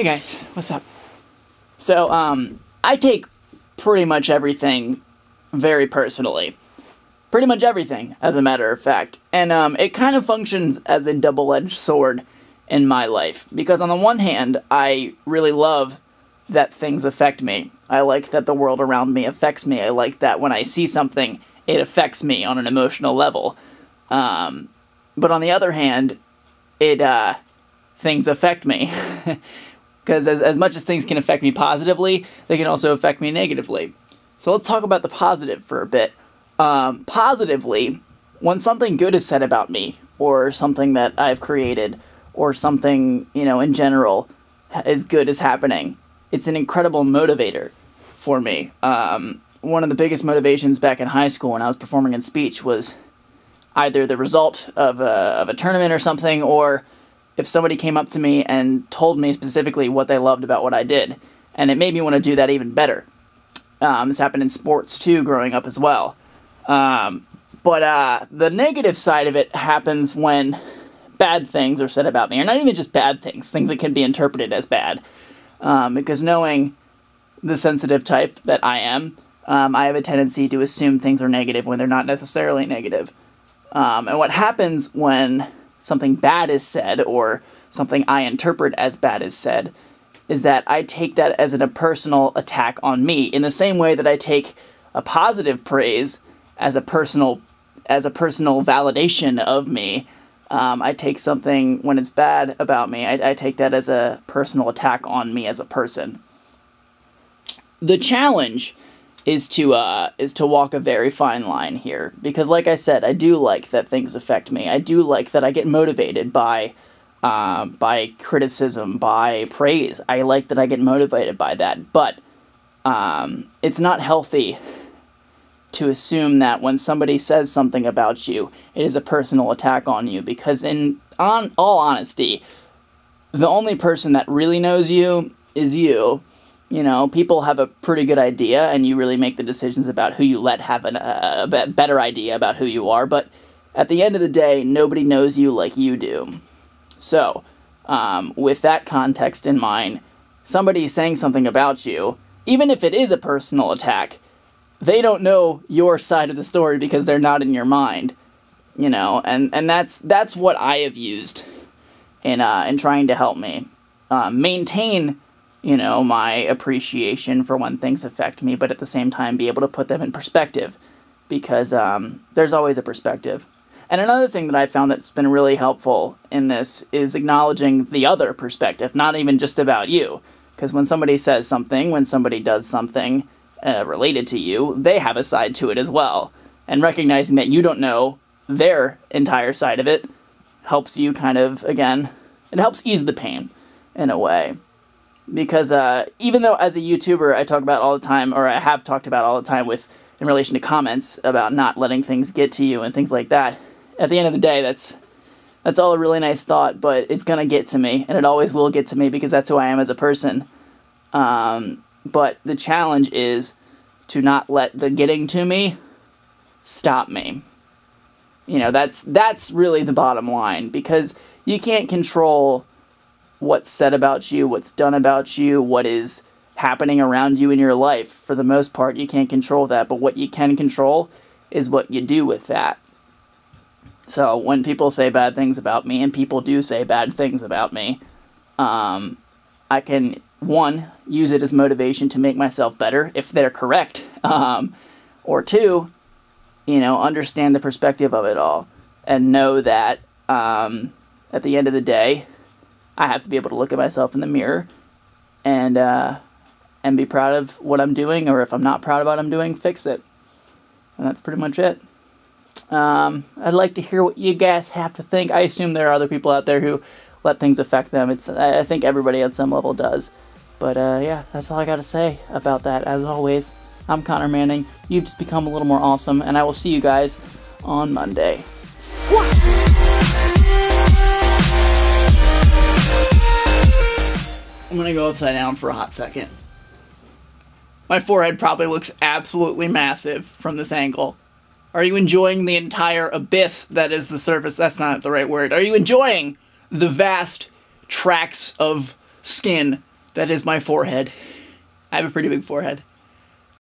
Hey guys, what's up? So, I take pretty much everything very personally. Pretty much everything, as a matter of fact. And, it kind of functions as a double-edged sword in my life. Because on the one hand, I really love that things affect me. I like that the world around me affects me. I like that when I see something, it affects me on an emotional level. But on the other hand, things affect me. Because as much as things can affect me positively, they can also affect me negatively. So let's talk about the positive for a bit. Positively, when something good is said about me, or something that I've created, or something, in general, as good is happening, it's an incredible motivator for me. One of the biggest motivations back in high school when I was performing in speech was either the result of a tournament or something, or if somebody came up to me and told me specifically what they loved about what I did. And it made me want to do that even better. This happened in sports too, growing up as well. But the negative side of it happens when bad things are said about me. Or not even just bad things, things that can be interpreted as bad. Because knowing the sensitive type that I am, I have a tendency to assume things are negative when they're not necessarily negative. And what happens when something bad is said, or something I interpret as bad is said, is that I take that as a personal attack on me, in the same way that I take a positive praise as a personal validation of me. I take something when it's bad about me, I take that as a personal attack on me as a person. The challenge is to walk a very fine line here, because like I said, I do like that things affect me. I do like that I get motivated by criticism, by praise. I like that I get motivated by that, but it's not healthy to assume that when somebody says something about you, it is a personal attack on you, because in all honesty, the only person that really knows you is you. People have a pretty good idea, and you really make the decisions about who you let have a better idea about who you are, but at the end of the day, nobody knows you like you do. So, with that context in mind, somebody saying something about you, even if it is a personal attack, they don't know your side of the story because they're not in your mind, and that's what I have used in trying to help me maintain my appreciation for when things affect me, but at the same time be able to put them in perspective, because there's always a perspective. And another thing that I found that's been really helpful in this is acknowledging the other perspective, not even just about you. Because when somebody says something, when somebody does something related to you, they have a side to it as well. And recognizing that you don't know their entire side of it helps you kind of, again, it helps ease the pain in a way. Because even though as a YouTuber I talk about all the time, or I have talked about all the time in relation to comments about not letting things get to you and things like that, at the end of the day, that's all a really nice thought, but it's gonna get to me, and it always will get to me because that's who I am as a person. But the challenge is to not let the getting to me stop me. That's really the bottom line, because you can't control what's said about you, what's done about you, what is happening around you in your life. For the most part, you can't control that, but what you can control is what you do with that. So when people say bad things about me, and people do say bad things about me, I can, one, use it as motivation to make myself better, if they're correct, or two, understand the perspective of it all, and know that at the end of the day, I have to be able to look at myself in the mirror and be proud of what I'm doing, or if I'm not proud of what I'm doing, fix it. And that's pretty much it. I'd like to hear what you guys have to think. I assume there are other people out there who let things affect them. I think everybody at some level does. But yeah, that's all I got to say about that. As always, I'm Connor Manning. You've just become a little more awesome, and I will see you guys on Monday. I'm gonna go upside down for a hot second. My forehead probably looks absolutely massive from this angle. Are you enjoying the entire abyss that is the surface? That's not the right word. Are you enjoying the vast tracts of skin That is my forehead. I have a pretty big forehead.